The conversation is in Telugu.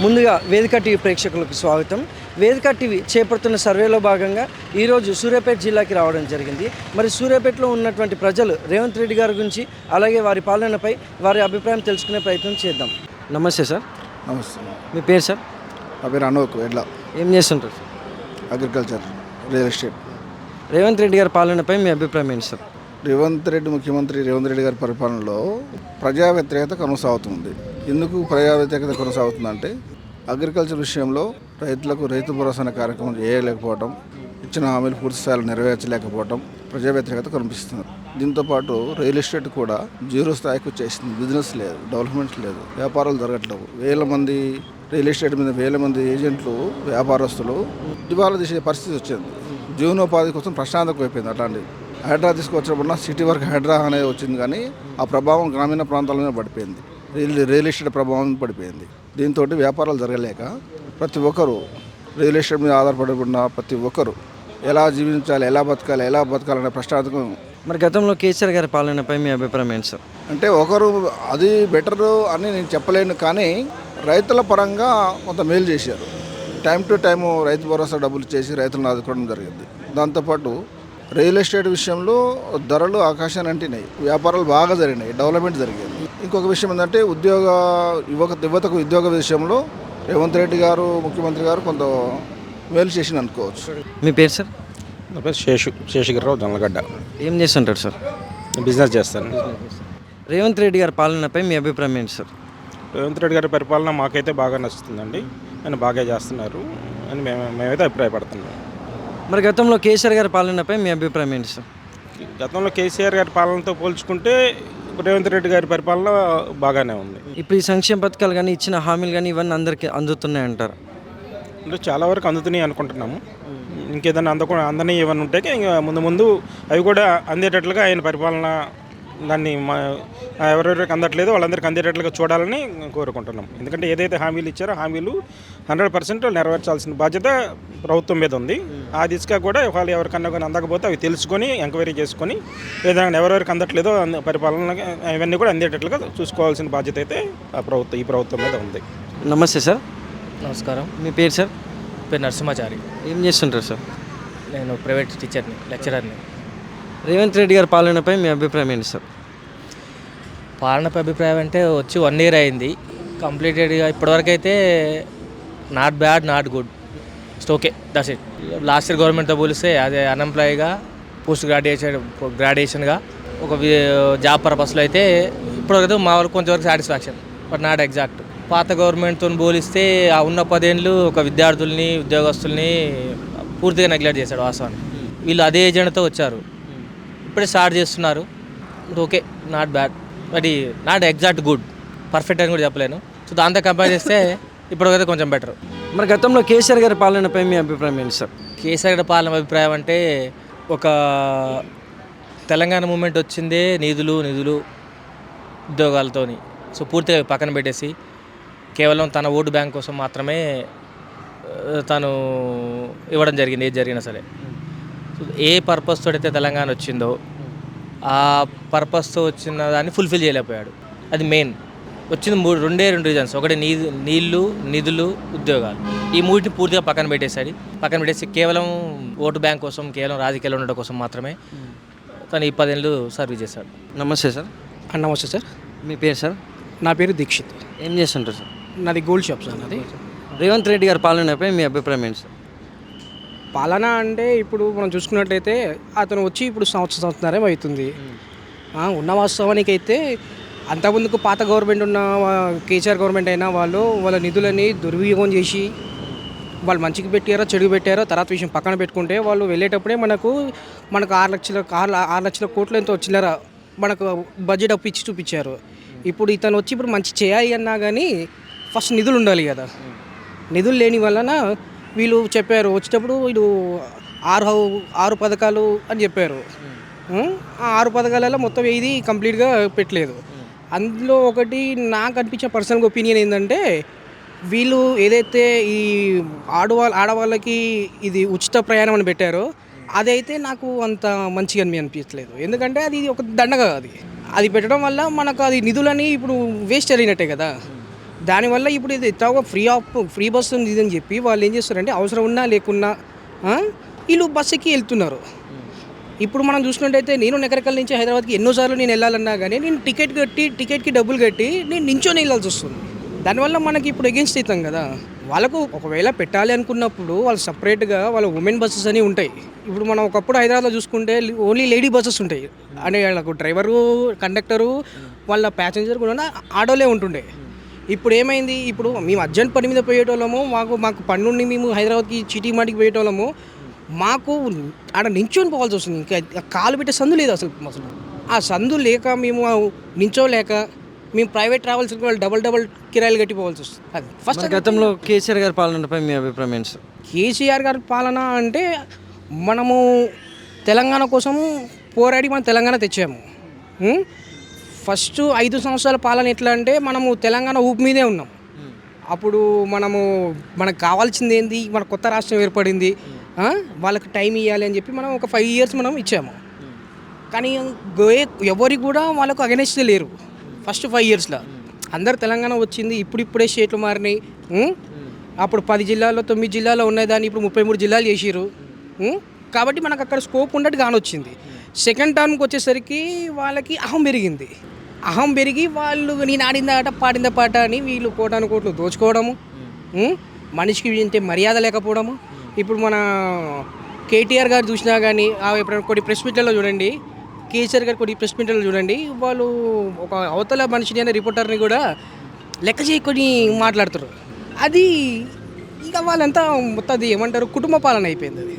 ముందుగా వేదిక టీవీ ప్రేక్షకులకు స్వాగతం. వేదిక టీవీ చేపడుతున్న సర్వేలో భాగంగా ఈరోజు సూర్యాపేట జిల్లాకి రావడం జరిగింది. మరి సూర్యాపేటలో ఉన్నటువంటి ప్రజలు రేవంత్ రెడ్డి గారి గురించి అలాగే వారి పాలనపై వారి అభిప్రాయం తెలుసుకునే ప్రయత్నం చేద్దాం. నమస్తే సార్. నమస్తే. మీ పేరు సార్? నా పేరు అనోక్ ఎడ్ల. ఏం చేస్తుంటారు sir? Agriculture, real estate. Revanth Reddy గారి పాలనపై మీ అభిప్రాయం ఏంటి సార్? ముఖ్యమంత్రి రేవంత్ రెడ్డి గారి పరిపాలనలో ప్రజా వ్యతిరేకత కొనసాగుతుంది. ఎందుకు ప్రజా వ్యతిరేకత కొనసాగుతుందంటే అగ్రికల్చర్ విషయంలో రైతులకు రైతు భరోసా అనే కార్యక్రమం చేయలేకపోవడం, ఇచ్చిన హామీలు పూర్తి స్థాయిలో నెరవేర్చలేకపోవడం ప్రజా వ్యతిరేకత కనిపిస్తుంది. దీంతోపాటు రియల్ ఎస్టేట్ కూడా జీరో స్థాయికి వచ్చేసింది. బిజినెస్ లేదు, డెవలప్మెంట్ లేదు, వ్యాపారాలు జరగట్లేవు. వేల మంది రియల్ ఎస్టేట్ మీద వేల మంది ఏజెంట్లు, వ్యాపారస్తులు దివాలా తీసే పరిస్థితి వచ్చింది. జీవనోపాధి కోసం ప్రశాంతకు అయిపోయింది. అట్లాంటిది హైడ్రా తీసుకొచ్చినప్పుడు సిటీ వర్క్ హైడ్రా అనేది వచ్చింది, కానీ ఆ ప్రభావం గ్రామీణ ప్రాంతాల మీద పడిపోయింది. రియల్ ఎస్టేట్ ప్రభావం పడిపోయింది. దీంతో వ్యాపారాలు జరగలేక ప్రతి ఒక్కరు రియల్ ఎస్టేట్ మీద ఆధారపడి ఉన్న ప్రతి ఒక్కరు ఎలా జీవించాలి, ఎలా బతకాలనే ప్రశ్నార్థకం. మరి గతంలో కేసీఆర్ గారి పాలనపై మీ అభిప్రాయం ఏంటి సార్? అంటే ఒకరు అది బెటరు అని నేను చెప్పలేను, కానీ రైతుల పరంగా కొంత మేలు చేశారు. Time to time Rythu Bharosa డబ్బులు చేసి రైతులను ఆదుకోవడం జరిగింది. దాంతోపాటు రియల్ ఎస్టేట్ విషయంలో ధరలు ఆకాశాన్ని అంటినాయి, వ్యాపారాలు బాగా జరిగినాయి, డెవలప్మెంట్ జరిగింది. ఇంకొక విషయం ఏంటంటే యువతకు ఉద్యోగ విషయంలో రేవంత్ రెడ్డి గారు ముఖ్యమంత్రి గారు కొంత మేలు చేసింది అనుకోవచ్చు. మీ పేరు సార్? నా పేరు శేషగిరిరావు జొన్నలగడ్డ. ఏం చేస్తుంటారు సార్? బిజినెస్ చేస్తాను. రేవంత్ రెడ్డి గారి పాలనపై మీ అభిప్రాయం ఏంటి సార్? రేవంత్ రెడ్డి గారి పరిపాలన మాకైతే బాగా నచ్చుతుందండి. ఆయన బాగా చేస్తున్నారు అని మేమైతే అభిప్రాయపడుతున్నాం. మరి గతంలో కేసీఆర్ గారి పాలనపై మీ అభిప్రాయం ఏంటి సార్? గతంలో కేసీఆర్ గారి పాలనతో పోల్చుకుంటే రేవంత్ రెడ్డి గారి పరిపాలన బాగానే ఉంది. ఇప్పుడు ఈ సంక్షేమ పథకాలు కానీ ఇచ్చిన హామీలు కానీ ఇవన్నీ అందరికీ అందుతున్నాయి అంటారు? అంటే చాలా వరకు అందుతున్నాయి అనుకుంటున్నాము. ఇంకేదన్నా అందని ఏమన్నా ఉంటే ఇంకా ముందు అవి కూడా అందేటట్లుగా ఆయన పరిపాలన దాన్ని ఎవరెవరికి అందట్లేదో వాళ్ళందరికీ అందేటట్లుగా చూడాలని కోరుకుంటున్నాం. ఎందుకంటే ఏదైతే హామీలు ఇచ్చారో హామీలు 100% నెరవేర్చాల్సిన బాధ్యత ప్రభుత్వం మీద ఉంది. ఆ దిశగా కూడా వాళ్ళు ఎవరికన్నా కానీ అందకపోతే అవి తెలుసుకొని ఎంక్వైరీ చేసుకొని ఏదైనా ఎవరెవరికి అందట్లేదో పరిపాలన ఇవన్నీ కూడా అందేటట్లుగా చూసుకోవాల్సిన బాధ్యత అయితే ఈ ప్రభుత్వం మీద ఉంది. నమస్తే సార్. నమస్కారం. మీ పేరు సార్? పేరు నరసింహాచారి. ఏం చేస్తుంటారు సార్? నేను ప్రైవేట్ టీచర్ని, లెక్చరర్ని. రేవంత్ రెడ్డి గారి పాలనపై మీ అభిప్రాయం ఏంటి సార్? పాలనపై అభిప్రాయం అంటే వచ్చి 1 year అయింది. కంప్లీటెడ్గా ఇప్పటివరకు అయితే not bad, not good, it's okay, that's it. Last year గవర్నమెంట్తో పోలిస్తే అదే అన్ఎంప్లాయీగా పోస్ట్ గ్రాడ్యుయేషన్గా ఒక జాబ్ పర్పస్లో అయితే ఇప్పటివరకు మా వాళ్ళకి కొంచెంవరకు సాటిస్ఫాక్షన్, బట్ నాట్ ఎగ్జాక్ట్. పాత గవర్నమెంట్తో పోలిస్తే ఆ ఉన్న 10 ఏళ్ళు ఒక విద్యార్థుల్ని, ఉద్యోగస్తుల్ని పూర్తిగా నెగ్లెక్ట్ చేశాడు వాస్తవాన్ని. వీళ్ళు అదే ఏజెండాతో వచ్చారు, ఇప్పుడే స్టార్ట్ చేస్తున్నారు. Okay, not bad, but not exact good, perfect అని కూడా చెప్పలేను. సో దాంతో కంపేర్ చేస్తే ఇప్పటికైతే కొంచెం బెటర్. మరి గతంలో కేసీఆర్ గారి పాలనపై మీ అభిప్రాయం ఏంటి సార్? కేసీఆర్ గారి పాలన అభిప్రాయం అంటే ఒక తెలంగాణ మూమెంట్ వచ్చిందే నిధులు ఉద్యోగాలతోని. సో పూర్తిగా పక్కన పెట్టేసి కేవలం తన ఓటు బ్యాంక్ కోసం మాత్రమే తను ఇవ్వడం జరిగింది, ఏది జరిగినా సరే. ఏ పర్పస్ తోడైతే తెలంగాణ వచ్చిందో ఆ పర్పస్తో వచ్చిన దాన్ని ఫుల్ఫిల్ చేయలేకపోయాడు. అది మెయిన్. వచ్చింది 2 రీజన్స్. ఒకటి నీళ్లు, నిధులు, ఉద్యోగాలు. ఈ మూడింటిని పూర్తిగా పక్కన పెట్టేసి కేవలం ఓటు బ్యాంక్ కోసం, కేవలం రాజకీయాలు ఉండడం కోసం మాత్రమే తను ఈ 10 ఏళ్ళు సర్వీస్ చేశాడు. నమస్తే సార్. నమస్తే సార్. మీ పేరు సార్? నా పేరు దీక్షిత్. ఏం చేస్తుంటారు సార్? నాది గోల్డ్ షాప్ సార్. నాది. రేవంత్ రెడ్డి గారి పాలనపై మీ అభిప్రాయం ఏంటి సార్? పాలన అంటే ఇప్పుడు మనం చూసుకున్నట్టయితే అతను వచ్చి ఇప్పుడు సంవత్సరం అవుతుంది. ఉన్న వాస్తవానికి అయితే అంతకుముందుకు పాత గవర్నమెంట్ ఉన్న కేసీఆర్ గవర్నమెంట్ అయినా వాళ్ళ నిధులని దుర్వినియోగం చేసి వాళ్ళు మంచికి పెట్టారో చెడుగు పెట్టారో తర్వాత విషయం పక్కన పెట్టుకుంటే వాళ్ళు వెళ్ళేటప్పుడే మనకు 6 లక్షల కోట్లు ఎంతో చిల్లర మనకు బడ్జెట్ అప్పు ఇచ్చి చూపించారు. ఇప్పుడు ఇతను వచ్చి ఇప్పుడు మంచి చేయాలి అన్నా కానీ ఫస్ట్ నిధులు ఉండాలి కదా. నిధులు లేని వలన వీళ్ళు చెప్పారు వచ్చేటప్పుడు వీళ్ళు 6 పథకాలు అని చెప్పారు. ఆ 6 పథకాలలో మొత్తం ఇది కంప్లీట్గా పెట్టలేదు. అందులో ఒకటి నాకు అనిపించిన పర్సనల్ ఒపీనియన్ ఏంటంటే వీళ్ళు ఏదైతే ఈ ఆడవాళ్ళకి ఇది ఉచిత ప్రయాణం అని పెట్టారో అదైతే నాకు అంత మంచిగా అనిపించలేదు. ఎందుకంటే అది ఒక దండగా అది పెట్టడం వల్ల మనకు అది నిధులని ఇప్పుడు వేస్ట్ జరిగినట్టే కదా. దానివల్ల ఇప్పుడు ఇది ఫ్రీ బస్ ఉంది ఇదని చెప్పి వాళ్ళు ఏం చేస్తారంటే అవసరం ఉన్నా లేకున్నా వీళ్ళు బస్ ఎక్కి వెళ్తున్నారు. ఇప్పుడు మనం చూసినట్టయితే నేను నగరకల్ నుంచి హైదరాబాద్కి ఎన్నోసార్లు నేను వెళ్ళాలన్నా కానీ నేను టికెట్కి డబ్బులు కట్టి నేను నించొని వెళ్ళాల్సి వస్తుంది. దానివల్ల మనకి ఇప్పుడు ఎగెన్స్ట్ అవుతాం కదా. వాళ్ళకు ఒకవేళ పెట్టాలి అనుకున్నప్పుడు వాళ్ళు సపరేట్గా వాళ్ళ ఉమెన్ బస్సెస్ అని ఉంటాయి. ఇప్పుడు మనం ఒకప్పుడు హైదరాబాద్లో చూసుకుంటే ఓన్లీ లేడీ బస్సెస్ ఉంటాయి. అంటే వాళ్ళకు డ్రైవరు, కండక్టరు, వాళ్ళ ప్యాసింజర్ కూడా ఆటోలే ఉంటుండే. ఇప్పుడు ఏమైంది, ఇప్పుడు మేము అర్జెంట్ పని మీద పోయేటోళ్ళము, మాకు పని నుండి మేము హైదరాబాద్కి చీటీమాటికి పోయేటోళ్ళము, మాకు ఆడ నించొని పోవాల్సి వస్తుంది. ఇంకా కాలు పెట్టే సందు లేదు అసలు. ఆ సందు లేక మేము నించోలేక మేము ప్రైవేట్ ట్రావెల్స్ వాళ్ళు డబల్ కిరాయిలు కట్టిపోవాల్సి వస్తుంది. అది ఫస్ట్. గతంలో కేసీఆర్ గారి పాలనపై మీ అభిప్రాయం ఏంటి సార్? కేసీఆర్ గారి పాలన అంటే మనము తెలంగాణ కోసం పోరాడి మనం తెలంగాణ తెచ్చాము. ఫస్ట్ 5 సంవత్సరాల పాలన ఎట్లా అంటే మనము తెలంగాణ ఊపి మీదే ఉన్నాం. అప్పుడు మనకు కావాల్సింది ఏంది, మన కొత్త రాష్ట్రం ఏర్పడింది, వాళ్ళకి టైం ఇవ్వాలి అని చెప్పి మనం ఒక 5 years మనం ఇచ్చాము. కానీ ఎవరికి కూడా వాళ్ళకు అగెనెస్ట్ లేరు. ఫస్ట్ 5 yearsలో అందరు తెలంగాణ వచ్చింది, ఇప్పుడే స్టేట్లు మారినాయి. అప్పుడు 10 జిల్లాల్లో 9 జిల్లాలో ఉన్నదాన్ని ఇప్పుడు 33 జిల్లాలు చేసిరు. కాబట్టి మనకు అక్కడ స్కోప్ ఉన్నట్టు కానొచ్చింది. సెకండ్ టర్మ్కి వచ్చేసరికి వాళ్ళకి అహం పెరిగి వాళ్ళు నేను ఆడిందా ఆట పాడిందా పాట అని వీళ్ళు కోట్లు దోచుకోవడము, మనిషికి ఇంతే మర్యాద లేకపోవడము. ఇప్పుడు మన కేటీఆర్ గారు చూసినా కానీ ఎప్పుడైనా కొన్ని ప్రెస్ మీట్లలో చూడండి, కేసీఆర్ గారు కొన్ని ప్రెస్ మీట్లలో చూడండి, వాళ్ళు ఒక అవతల మనిషిని అనే రిపోర్టర్ని కూడా లెక్క చేయకొని మాట్లాడుతారు. అది ఇక వాళ్ళంతా మొత్తం అది ఏమంటారు, కుటుంబ పాలన అయిపోయింది అది.